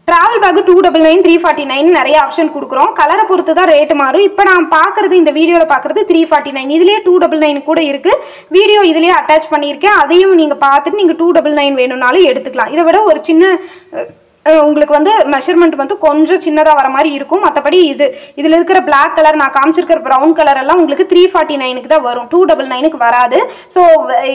travel bag 299 349 நிறைய option கொடுக்குறோம். கலரை பொறுத்து தான் ரேட் மாறும். இப்போ நான் பார்க்குறது இந்த வீடியோவில் பார்க்குறது 349. இதுலேயே 299 கூட இருக்குது. வீடியோ இதுலேயே அட்டாச் பண்ணியிருக்கேன். அதையும் நீங்கள் பார்த்துட்டு நீங்கள் 299 வேணும்னாலும் எடுத்துக்கலாம். இதை விட ஒரு சின்ன உங்களுக்கு வந்து மெஷர்மெண்ட் வந்து கொஞ்சம் சின்னதாக வர மாதிரி இருக்கும். மற்றபடி இதில் இருக்கிற பிளாக் கலர் நான் காமிச்சிருக்கிற ப்ரௌன் கலர் எல்லாம் உங்களுக்கு 349க்கு தான் வரும், 299க்கு வராது. ஸோ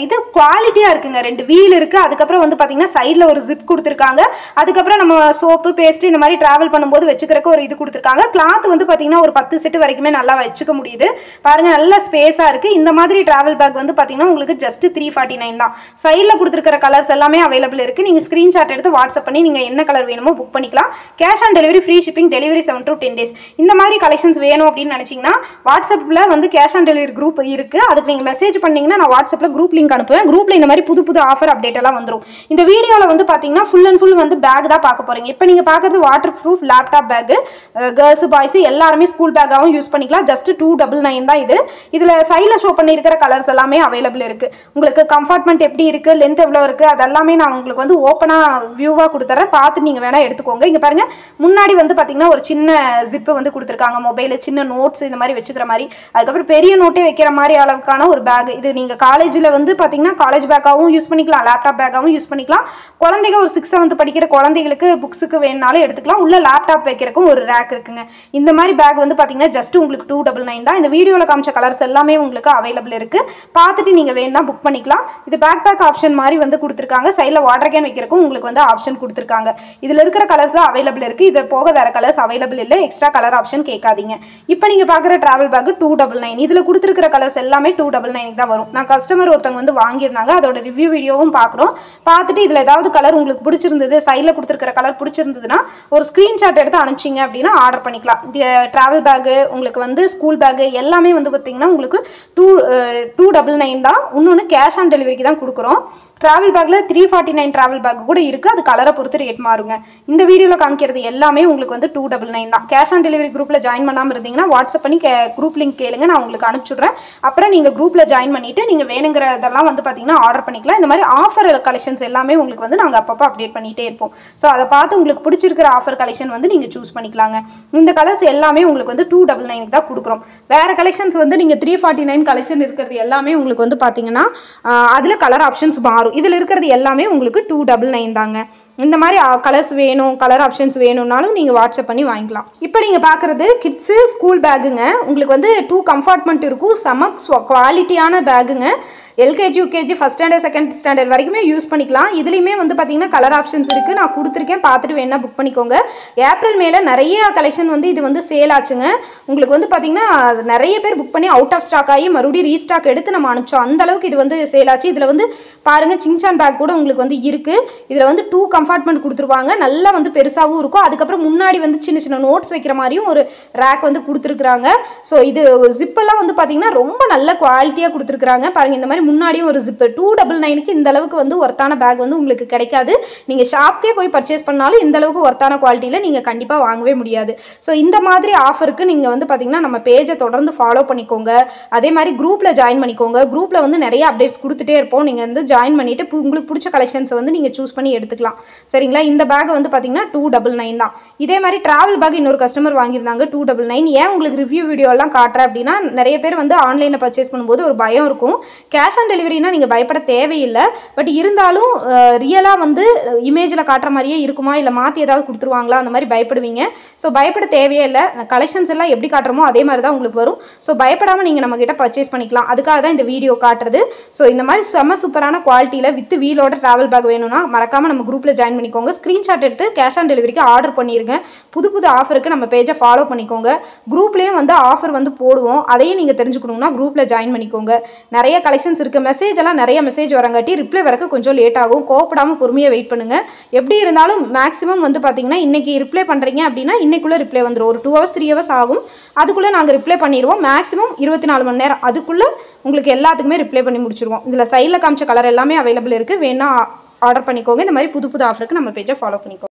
இது குவாலிட்டியாக இருக்குங்க. 2 வீல் இருக்குது. அதுக்கப்புறம் வந்து பார்த்தீங்கன்னா சைடில் ஒரு ஜிப் கொடுத்துருக்காங்க. அதுக்கப்புறம் நம்ம சோப்பு பேஸ்ட்டு இந்த மாதிரி ட்ராவல் பண்ணும்போது வச்சுக்கிறக்கு ஒரு இது கொடுத்துருக்காங்க. கிளாத் வந்து பார்த்தீங்கன்னா ஒரு 10 செட்டு வரைக்குமே நல்லா வச்சுக்க முடியுது. பாருங்கள், நல்ல ஸ்பேஸாக இருக்குது. இந்த மாதிரி ட்ராவல் பேக் வந்து பார்த்தீங்கன்னா உங்களுக்கு ஜஸ்ட் 349 தான். சைடில் கொடுத்துருக்கிற கலர்ஸ் எல்லாமே அவைலபிள் இருக்குது. நீங்கள் ஸ்க்ரீன்ஷாட் எடுத்து வாட்ஸ்அப் பண்ணி நீங்கள் என்ன கலர் வேணுமோ புக் பண்ணிக்கலாம். Cash on delivery, free shipping, delivery 7 to 10 days. இந்த மாதிரி கலெக்ஷன்ஸ் வேணும் அப்படின்னு நினைச்சீங்கன்னா வாட்ஸ்அப்பில் வந்து கேஷ் ஆன் டெலிவரி குரூப் இருக்குது. அதுக்கு நீங்கள் மெசேஜ் பண்ணீங்கன்னா நான் வாட்ஸ்அப்பில் குரூப் லிங்க் அனுப்புவேன். குரூப்பில் இந்த மாதிரி புது ஆஃபர் அப்டேட் எல்லாம் வந்துடும். இந்த வீடியோவில் வந்து பார்த்தீங்கன்னா ஃபுல் அண்ட் ஃபுல் வந்து பேக் தான் பார்க்க போகிறீங்க. இப்போ நீங்கள் பார்க்குறது water proof laptop bag. Girls boys எல்லாருமே ஸ்கூல் பேக்காகவும் யூஸ் பண்ணிக்கலாம். ஜஸ்ட் 299 தான் இது. இதில் சைடில் ஷோ பண்ணியிருக்கிற கலர்ஸ் எல்லாமே அவைலபிள் இருக்குது. உங்களுக்கு கம்ஃபார்ட்மெண்ட் எப்படி இருக்குது, லென்த் எவ்வளோ இருக்குது, அதெல்லாமே நான் உங்களுக்கு வந்து ஓப்பனாக வியூவாக கொடுத்துறேன். பார்த்து நீங்கள் வேணால் எடுத்துக்கோங்க. இங்கே பாருங்கள், முன்னாடி வந்து பார்த்தீங்கன்னா ஒரு சின்ன ஜிப்பு வந்து கொடுத்துருக்காங்க. மொபைலு, சின்ன நோட்ஸ் இந்த மாதிரி வச்சுக்கிற மாதிரி. அதுக்கப்புறம் பெரிய நோட்டே வைக்கிற மாதிரி அளவுக்கான ஒரு பேக். இது நீங்கள் காலேஜில் வந்து பார்த்தீங்கன்னா காலேஜ் பேக்காகவும் யூஸ் பண்ணிக்கலாம், லேப்டாப் பேக்காகவும் யூஸ் பண்ணிக்கலாம். குழந்தைங்க ஒரு 6th 7th படிக்கிற குழந்தைகளுக்கு புக்ஸுக்கு வேணுனாலும் எடுத்துக்கலாம். உள்ள லேப்டாப் வைக்கிறக்கும் ஒரு ரேக் இருக்குங்க. இந்த மாதிரி பேக் வந்து பார்த்தீங்கன்னா ஜஸ்ட் உங்களுக்கு 299 தான். இந்த வீடியோவில் காமிச்ச கலர்ஸ் எல்லாமே உங்களுக்கு அவைலபிள் இருக்குது. பார்த்துட்டு நீங்கள் வேணும்னா புக் பண்ணிக்கலாம். இது பேக் ஆப்ஷன் மாதிரி வந்து கொடுத்துருக்காங்க. சைடில் வாட்டர் கேன் வைக்கிறக்கும் உங்களுக்கு வந்து ஆப்ஷன் கொடுத்துருக்காங்க. இதில் இருக்கிற கலர்ஸ் தான் அவைலபிள் இருக்குது. இது போக வேறு கலர்ஸ் அவைலபிள் இல்லை. எக்ஸ்ட்ரா கலர் ஆப்ஷன் கேட்காதீங்க. இப்போ நீங்கள் பார்க்குற ட்ராவல் பேக் 299. இதில் கொடுத்துருக்கிற கலர்ஸ் எல்லாமே 299 தான் வரும். நான் கஸ்டமர் ஒருத்தவங்க வந்து வாங்கியிருந்தாங்க. அதோட ரிவ்யூ வீடியோவும் பார்க்குறோம். பார்த்துட்டு இதில் ஏதாவது கலர் உங்களுக்கு பிடிச்சிருந்தது, சைடில் கொடுத்துருக்கிற கலர் பிடிச்சிருந்ததுன்னா ஒரு ஸ்க்ரீன்ஷாட் எடுத்து அனுப்பிச்சிங்க அப்படின்னா ஆர்டர் பண்ணிக்கலாம். ட்ராவல் பேக்கு உங்களுக்கு வந்து ஸ்கூல் பேக்கு எல்லாமே வந்து பார்த்தீங்கன்னா உங்களுக்கு 299 தான். இன்னொன்று கேஷ் ஆன் டெலிவரிக்கு தான் கொடுக்குறோம். ட்ராவல் பேக்கில் 349 ட்ராவல் பேக் கூட இருக்குது. அது கலரை பொறுத்து ரேட் மாறுங்க. இந்த வீடியோவில் காமிக்கிறது எல்லாமே உங்களுக்கு வந்து 299 தான். கேஷ் ஆன் டெலிவரி குரூப்பில் ஜாயின் பண்ணாமல் இருந்தீங்கன்னா வாட்ஸ்அப் பண்ணி குரூப் லிங்க் கேளுங்க, நான் உங்களுக்கு அனுப்பிச்சுட்றேன். அப்புறம் நீங்கள் குரூப்பில் ஜாயின் பண்ணிவிட்டு நீங்கள் வேணுங்கிறதெல்லாம் வந்து பார்த்தீங்கன்னா ஆர்டர் பண்ணிக்கலாம். இந்த மாதிரி ஆஃபர் கலெக்ஷன்ஸ் எல்லாமே உங்களுக்கு வந்து நாங்கள் அப்பப்போ அப்டேட் பண்ணிகிட்டே இருப்போம். ஸோ அதை பார்த்து உங்களுக்கு பிடிச்சிருக்கிற ஆஃபர் கலெக்ஷன் வந்து நீங்கள் சூஸ் பண்ணிக்கலாங்க. இந்த கலர்ஸ் எல்லாமே உங்களுக்கு வந்து 299 தான் கொடுக்குறோம். வேறு கலெக்ஷன்ஸ் வந்து நீங்கள் 349 கலெக்ஷன் இருக்கிறது எல்லாமே உங்களுக்கு வந்து பார்த்தீங்கன்னா அதில் கலர் ஆப்ஷன்ஸ் மாறும். இதில் இருக்கிறது எல்லாமே உங்களுக்கு 299 தாங்க. இந்த மாதிரி கலர்ஸ் வேணும், கலர் ஆப்ஷன்ஸ் வேணும்னாலும் நீங்கள் வாட்ஸ்அப் பண்ணி வாங்கிக்கலாம். இப்போ நீங்கள் பார்க்குறது கிட்ஸு ஸ்கூல் பேக்குங்க. உங்களுக்கு வந்து 2 கம்ஃபார்ட்மெண்ட் இருக்கும். செம குவாலிட்டியான பேக்குங்க. LKG UKG first standard second standard வரைக்குமே யூஸ் பண்ணிக்கலாம். இதுலேயுமே வந்து பார்த்தீங்கன்னா கலர் ஆப்ஷன்ஸ் இருக்குது. நான் கொடுத்துருக்கேன், பார்த்துட்டு வேணால் புக் பண்ணிக்கோங்க. ஏப்ரல் மேல நிறைய கலெக்ஷன் வந்து இது வந்து சேல் ஆச்சுங்க. உங்களுக்கு வந்து பார்த்தீங்கன்னா நிறைய பேர் புக் பண்ணி அவுட் ஆஃப் ஸ்டாக் ஆகி மறுபடியும் ரீஸ்டாக் எடுத்து நம்ம அனுப்பிச்சோம். அந்த அளவுக்கு இது வந்து சேல் ஆச்சு. இதில் வந்து பாருங்கள், சிங்சான் பேக் கூட உங்களுக்கு வந்து இருக்குது. இதில் வந்து 2 கம்ஃபார்ட்மெண்ட் கொடுத்துருவாங்க. நல்லா வந்து பெருசாகவும் இருக்கும். அதுக்கப்புறம் முன்னாடி வந்து சின்ன சின்ன நோட்ஸ் வைக்கிற மாதிரியும் ஒரு ரேக் வந்து கொடுத்துருக்குறாங்க. ஸோ இது ஜிப்பெல்லாம் வந்து பார்த்தீங்கன்னா ரொம்ப நல்ல குவாலிட்டியாக கொடுத்துருக்குறாங்க. பாருங்கள், இந்த மாதிரி முன்னாடியும் ஒரு ஜிப்பு. 299க்கு இந்த அளவுக்கு வந்து ஒர்த்தான பேக் வந்து உங்களுக்கு கிடைக்காது. நீங்கள் ஷாப்க்கே போய் பர்ச்சேஸ் பண்ணாலும் இந்த அளவுக்கு ஒர்த்தான குவாலிட்டியில் நீங்கள் கண்டிப்பாக வாங்கவே முடியாது. ஸோ இந்த மாதிரி ஆஃபருக்கு நீங்கள் வந்து பார்த்தீங்கன்னா நம்ம பேஜை தொடர்ந்து ஃபாலோ பண்ணிக்கோங்க. அதே மாதிரி குரூப்பில் ஜாயின் பண்ணிக்கோங்க. குரூப்பில் வந்து நிறைய அப்டேட்ஸ் கொடுத்துட்டே இருப்போம். நீங்கள் வந்து ஜாயின் பண்ணிவிட்டு உங்களுக்கு பிடிச்ச கலெக்ஷன்ஸை வந்து நீங்கள் சூஸ் பண்ணி எடுத்துக்கலாம். சரிங்களா? இந்த பேக் வந்து பார்த்தீங்கன்னா 299 தான். இதே மாதிரி ட்ராவல் பேக் இன்னொரு கஸ்டமர் வாங்கியிருந்தாங்க 299. ஏன் உங்களுக்கு ரிவ்யூ வீடியோலாம் காட்டுறேன் அப்படின்னா, நிறைய பேர் வந்து ஆன்லைனில் பர்ச்சேஸ் பண்ணும்போது ஒரு பயம் இருக்கும். கேஷ் ஆன் டெலிவரினா நீங்கள் பயப்பட தேவையில்லை. பட் இருந்தாலும் ரியலாக வந்து இமேஜில் காட்டுற மாதிரியே இருக்குமா, இல்லை மாற்றி ஏதாவது கொடுத்துருவாங்களா, அந்த மாதிரி பயப்படுவீங்க. ஸோ பயப்பட தேவையே இல்லை. கலெக்ஷன்ஸ் எல்லாம் எப்படி காட்டுறோமோ அதே மாதிரி தான் உங்களுக்கு வரும். ஸோ பயப்படாமல் நீங்கள் நம்மக்கிட்ட பர்ச்சேஸ் பண்ணிக்கலாம். அதுக்காக தான் இந்த வீடியோ காட்டுறது. ஸோ இந்த மாதிரி செம சூப்பரான குவாலிட்டியில் வித் வீலோட ட்ராவல் பேக் வேணும்னா மறக்காமல் நம்ம குரூப்பில் ஜாயின் பண்ணிக்கோங்க. ஸ்க்ரீன்ஷாட் எடுத்து கேஷ் ஆன் டெலிவரிக்கு ஆர்டர் பண்ணிடுங்க. புது ஆஃபருக்கு நம்ம பேஜை ஃபாலோ பண்ணிக்கோங்க. குரூப்லேயும் வந்து ஆஃபர் வந்து போடுவோம். அதையும் நீங்கள் தெரிஞ்சுக்கணும்னா குரூப்பில் ஜாயின் பண்ணிக்கோங்க. நிறைய கலெக்ஷன்ஸ் இருக்குது. மெசேஜ் எல்லாம் நிறைய மெசேஜ் வரங்காட்டி ரிப்ளை வரக்கு கொஞ்சம் லேட் ஆகும். கோவப்படாமல் பொறுமையாக வெயிட் பண்ணுங்கள். எப்படி இருந்தாலும் மேக்ஸிமம் வந்து பார்த்தீங்கன்னா இன்றைக்கி ரிப்ளை பண்ணுறீங்க அப்படின்னா இன்றைக்குள்ளே ரிப்ளை வந்துடும். ஒரு 2 hours 3 hours ஆகும். அதுக்குள்ளே நாங்கள் ரிப்ளை பண்ணிடுவோம். மேக்ஸிமம் 24 மணி நேரம். அதுக்குள்ளே உங்களுக்கு எல்லாத்துக்குமே ரிப்ளை பண்ணி முடிச்சிடுவோம். இதில் சைடில் காமிச்ச கலர் எல்லாமே அவைலபிள் இருக்குது. வேணா ஆர்டர் பண்ணிக்கோங்க. இந்த மாதிரி புது ஆஃபருக்கு நம்ம பேஜை ஃபாலோ பண்ணிக்கோங்க.